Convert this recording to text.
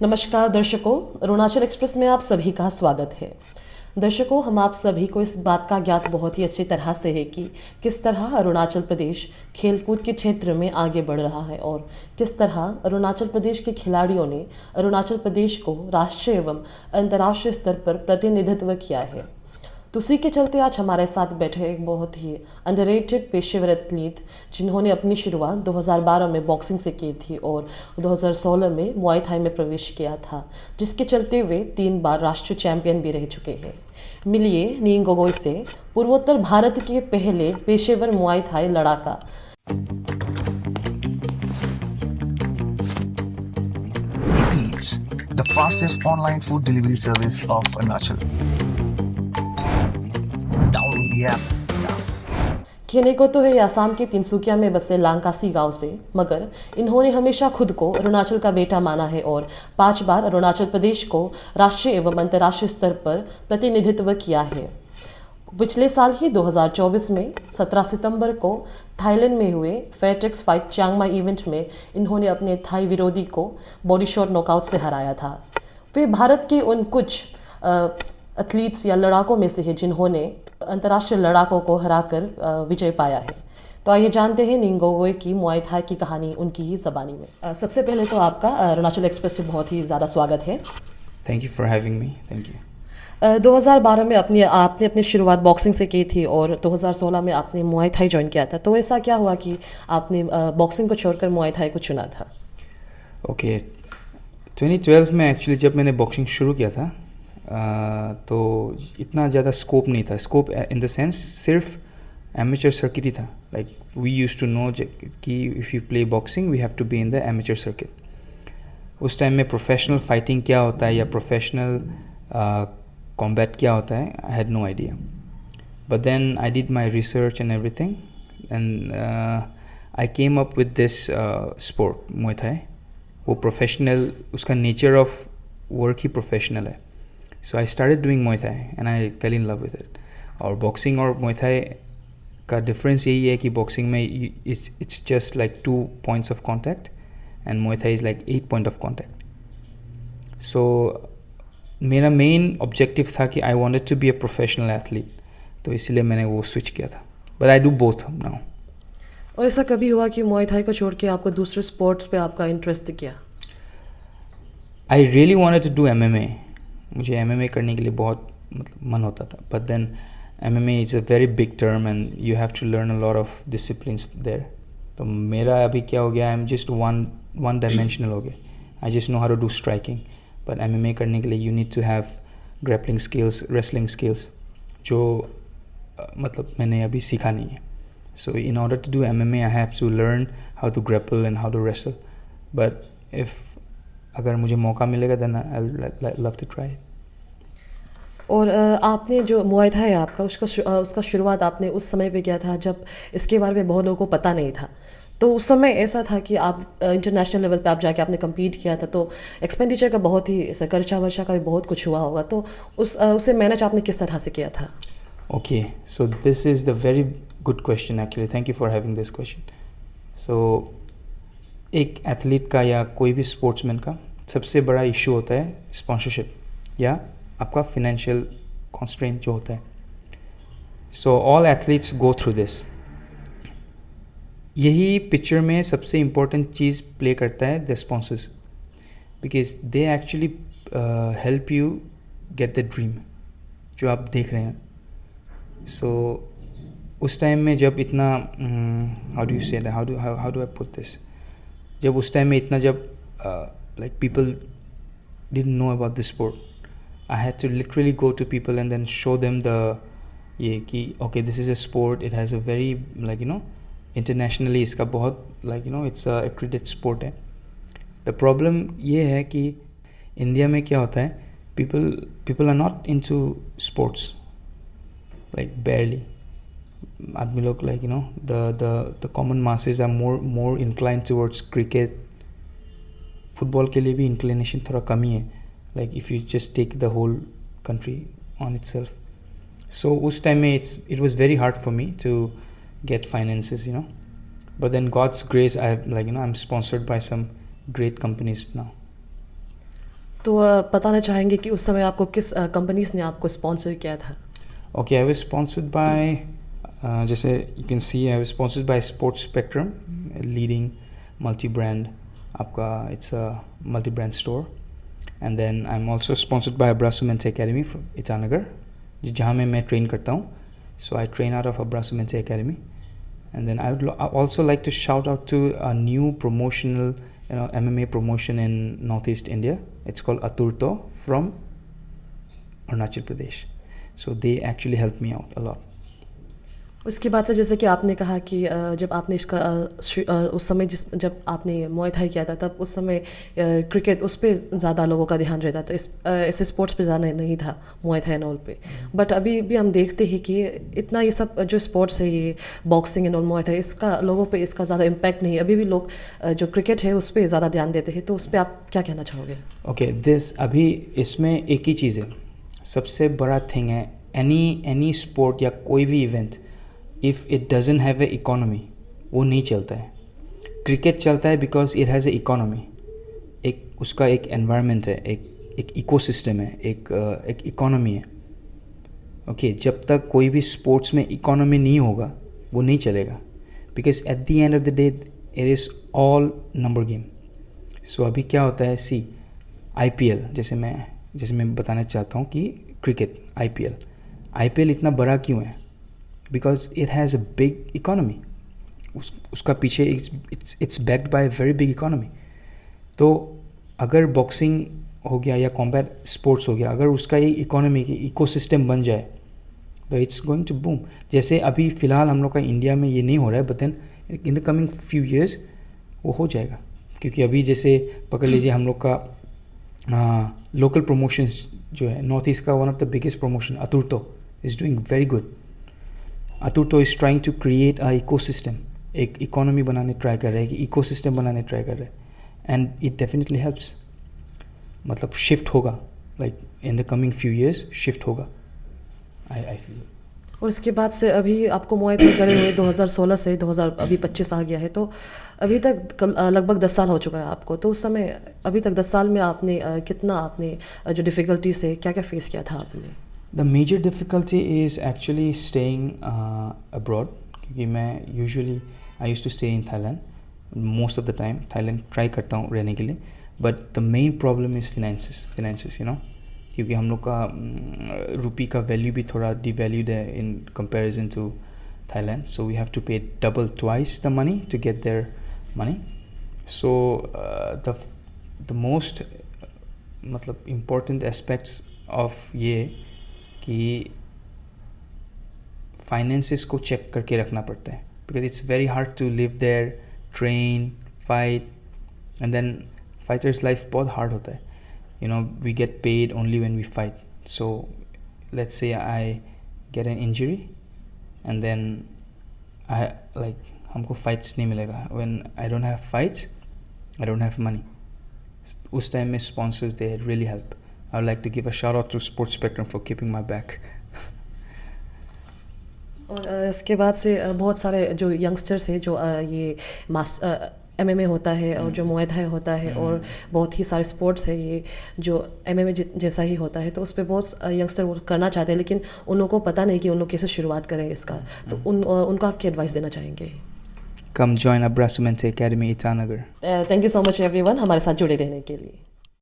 नमस्कार दर्शकों, अरुणाचल एक्सप्रेस में आप सभी का स्वागत है। दर्शकों, हम आप सभी को इस बात का ज्ञात बहुत ही अच्छी तरह से है कि किस तरह अरुणाचल प्रदेश खेलकूद के क्षेत्र में आगे बढ़ रहा है और किस तरह अरुणाचल प्रदेश के खिलाड़ियों ने अरुणाचल प्रदेश को राष्ट्रीय एवं अंतर्राष्ट्रीय स्तर पर प्रतिनिधित्व किया है। तो उसी के चलते आज हमारे साथ बैठे एक बहुत ही अंडररेटेड पेशेवर एथलीट जिन्होंने अपनी शुरुआत 2012 में बॉक्सिंग से की थी और 2016 में मुआई थाई में प्रवेश किया था, जिसके चलते वे 3 बार राष्ट्रीय चैंपियन भी रह चुके हैं। मिलिए नींग गोगोई से, पूर्वोत्तर भारत के पहले पेशेवर मुआई Thai लड़ाका। Eats, the fastest online food delivery service of Arunachal. Download the app now. कहने को तो है आसाम के तिनसुकिया में बसे लांकासी गांव से, मगर इन्होंने हमेशा खुद को अरुणाचल का बेटा माना है और 5 बार अरुणाचल प्रदेश को राष्ट्रीय एवं अंतर्राष्ट्रीय स्तर पर प्रतिनिधित्व किया है। पिछले साल ही 2024 में 17 सितंबर को थाईलैंड में हुए फेटेक्स फाइट चियांग माई इवेंट में इन्होंने अपने थाई विरोधी को बॉडी शॉट नॉकआउट से हराया था। वे भारत के उन कुछ एथलीट्स या लड़ाकों में से हैं जिन्होंने अंतर्राष्ट्रीय लड़ाकों को हराकर विजय पाया है। तो आइए जानते हैं नींग गोगोई की मुआई थाई की कहानी उनकी ही ज़बानी में। सबसे पहले तो आपका अरुणाचल एक्सप्रेस पे बहुत ही ज़्यादा स्वागत है। Thank you for having me. Thank you. 2012 में आपने अपनी शुरुआत बॉक्सिंग से की थी और 2016 में आपने मुआई थाई ज्वाइन किया था। तो ऐसा क्या हुआ कि आपने बॉक्सिंग को छोड़कर मुआई थाई को चुना था? ओके, 2012 में एक्चुअली जब मैंने बॉक्सिंग शुरू किया था तो इतना ज़्यादा स्कोप नहीं था। स्कोप इन द सेंस सिर्फ एमेचर सर्किट ही था। Like we used to know कि if you play boxing we have to be in the amateur circuit. उस टाइम में प्रोफेशनल फाइटिंग क्या होता है या प्रोफेशनल कॉम्बैट क्या होता है, I had no idea. But then I did my research and everything and I came up with this sport muay Thai. वो प्रोफेशनल, उसका नेचर ऑफ वर्क ही प्रोफेशनल है। So I started doing Muay Thai and I fell in love with it. और boxing और Muay Thai का difference यही है कि बॉक्सिंग में it's just like 2 points of contact and muay Thai is like 8 point of contact. So मेरा main objective था कि I wanted to be a professional athlete, तो इसलिए मैंने वो स्विच किया था। But I do both now. और ऐसा कभी हुआ कि मुआई थाई को छोड़ के आपको दूसरे स्पोर्ट्स पे आपका इंटरेस्ट किया? I really wanted to do MMA। मुझे MMA करने के लिए बहुत मन होता था। But then MMA is a very big term and you have to learn a lot of disciplines there. तो मेरा अभी क्या हो गया, I am just one dimensional हो गया। I just know how to do striking. But MMA करने के लिए you need to have grappling skills, wrestling skills, जो मतलब मैंने अभी सीखा नहीं है। So in order to do MMA I have to learn how to grapple and how to wrestle. But if अगर मुझे मौका मिलेगा then I love to try. और आपने जो मुआई थाई है आपका, उसका शुरुआत आपने उस समय पे किया था जब इसके बारे में बहुत लोगों को पता नहीं था। तो उस समय ऐसा था कि आप इंटरनेशनल लेवल पे आप जाके आपने कम्पीट किया था, तो एक्सपेंडिचर का बहुत ही ऐसा खर्चा वर्चा का भी बहुत कुछ हुआ होगा। तो उसे मैनेज आपने किस तरह से किया था? Okay, so this is the very good question actually. Thank you for having this question. So एक एथलीट का या कोई भी स्पोर्ट्समैन का सबसे बड़ा इशू होता है स्पॉन्सरशिप या आपका फिनेंशियल कॉन्स्ट्रेंट जो होता है। So all athletes go through this. यही पिक्चर में सबसे इम्पोर्टेंट चीज़ प्ले करता है the sponsors, because they actually help you get the dream जो आप देख रहे हैं। सो उस टाइम में जब इतना how do you say how do I put this, जब उस टाइम में इतना जब like people didn't know about this sport, I had to literally go to people and then show them the ये कि okay this is a sport, it has a very like you know internationally इसका बहुत like you know it's a accredited sport है। The problem ये है कि India में क्या होता है, people are not into sports, like barely. आदमी लोग like you know the common masses are more incline towards cricket. Football के लिए भी इंक्लिनेशन थोड़ा कम ही है, like if you just take the whole country on itself. So उस टाइम में it was very hard for me to get finances, you know, but then God's grace, I have like you know I'm sponsored by some great companies now. तो बताना चाहेंगे कि उस समय आपको किस कंपनीज ने आपको स्पॉन्सर किया था? Okay, I was sponsored by, जैसे you can see, I was sponsored by Sports Spectrum, a leading multi-brand. आपका it's a multi-brand store, and then I'm also sponsored by Abrasu Men's Academy from Itanagar, जहाँ मैं train करता हूँ. So I train out of Abrasu Men's Academy, and then I would also like to shout out to a new promotional, MMA promotion in Northeast India. It's called Aturto from Arunachal Pradesh. So they actually helped me out a lot. उसके बाद से जैसे कि आपने कहा कि जब आपने इसका उस समय जब आपने मुआय थाई किया था तब उस समय क्रिकेट उस पर ज़्यादा लोगों का ध्यान रहता था, ऐसे स्पोर्ट्स पे ज़्यादा नहीं था मुआय थाई एंड ऑल पे. बट अभी भी हम देखते हैं कि इतना ये सब जो स्पोर्ट्स है, ये boxing and all Muay Thai, इसका लोगों पे इसका ज़्यादा इम्पैक्ट नहीं है. अभी भी लोग जो क्रिकेट है उस पर ज़्यादा ध्यान देते हैं. तो उस पर आप क्या कहना चाहोगे? ओके, अभी इसमें एक ही चीज़ है, सबसे बड़ा थिंग है, एनी स्पोर्ट या कोई भी event, if it doesn't have a economy, वो नहीं चलता है. क्रिकेट चलता है because it has a economy, एक उसका एक एनवायरनमेंट है, एक इकोसिस्टम है, एक इकोनॉमी है. ओके, जब तक कोई भी स्पोर्ट्स में इकोनॉमी नहीं होगा वो नहीं चलेगा, because at the end of the day it is all number game. So अभी क्या होता है, सी IPL, जैसे मैं बताना चाहता हूँ कि क्रिकेट IPL इतना बड़ा क्यों है, because it has a big economy. उसका पीछे it's backed by very big economy. तो अगर बॉक्सिंग हो गया या कॉम्बैट स्पोर्ट्स हो गया, अगर उसका एक इकोनॉमी की इकोसिस्टम बन जाए तो इट्स गोइंग टू बूम. जैसे अभी फ़िलहाल हम लोग का इंडिया में ये नहीं हो रहा है, but then in the coming few years वो हो जाएगा. क्योंकि अभी जैसे पकड़ लीजिए हम लोग का लोकल प्रमोशंस जो है, नॉर्थ ईस्ट का one of the biggest promotion अतुर्तो इज़ डूइंग वेरी गुड. अतुर्तो is trying to create a ecosystem, एक इकोनॉमी बनाने ट्राई कर रहे हैं, कि इकोसिस्टम बनाने ट्राई कर रहे हैं, एंड इट डेफिनेटली हेल्प्स. मतलब शिफ्ट होगा, like in the coming few years shift होगा, आई फील. और इसके बाद से अभी आपको मुआय थाई करे हुए 2016 से 2025 आ गया है, तो अभी तक लगभग 10 साल हो चुका है आपको. तो उस समय अभी तक 10 साल में आपने आपने जो डिफ़िकल्टीज है क्या क्या फेस किया था आपने? The major difficulty is actually staying abroad, क्योंकि मैं usually I use to stay in Thailand most of the time. Thailand try करता हूँ रहने के लिए, but the main problem is finances, क्योंकि हम लोग का रुपी का वैल्यू भी थोड़ा डिवैल्यूड है in comparison to Thailand. So we have to pay double twice the money to get their money. So the most मतलब इम्पोर्टेंट एस्पेक्ट्स ऑफ ये कि फाइनेंसेस को चेक करके रखना पड़ता है, because it's very hard to live there, train, fight, and then fighters life बहुत hard होता है. We get paid only when we fight. So let's say I get an injury and then हमको fights नहीं मिलेगा. When I don't have fights, I don't have money. उस time में sponsors they really help. I would like to give a shout out to Sports Spectrum for keeping my back. और इसके बाद से बहुत सारे जो यंगस्टर्स हैं जो ये MMA होता है और जो मुआय थाई होता है और बहुत ही सारे स्पोर्ट्स है ये जो MMA जैसा ही होता है, तो उस पर बहुत यंगस्टर वो करना चाहते हैं, लेकिन उन लोगों को पता नहीं कि उन लोग कैसे शुरुआत करें इसका. तो उनको आप क्या एडवाइस देना चाहेंगे? Come join Abrasu Men's Academy, Itanagar. Thank you so much everyone हमारे साथ जुड़े रहने के लिए.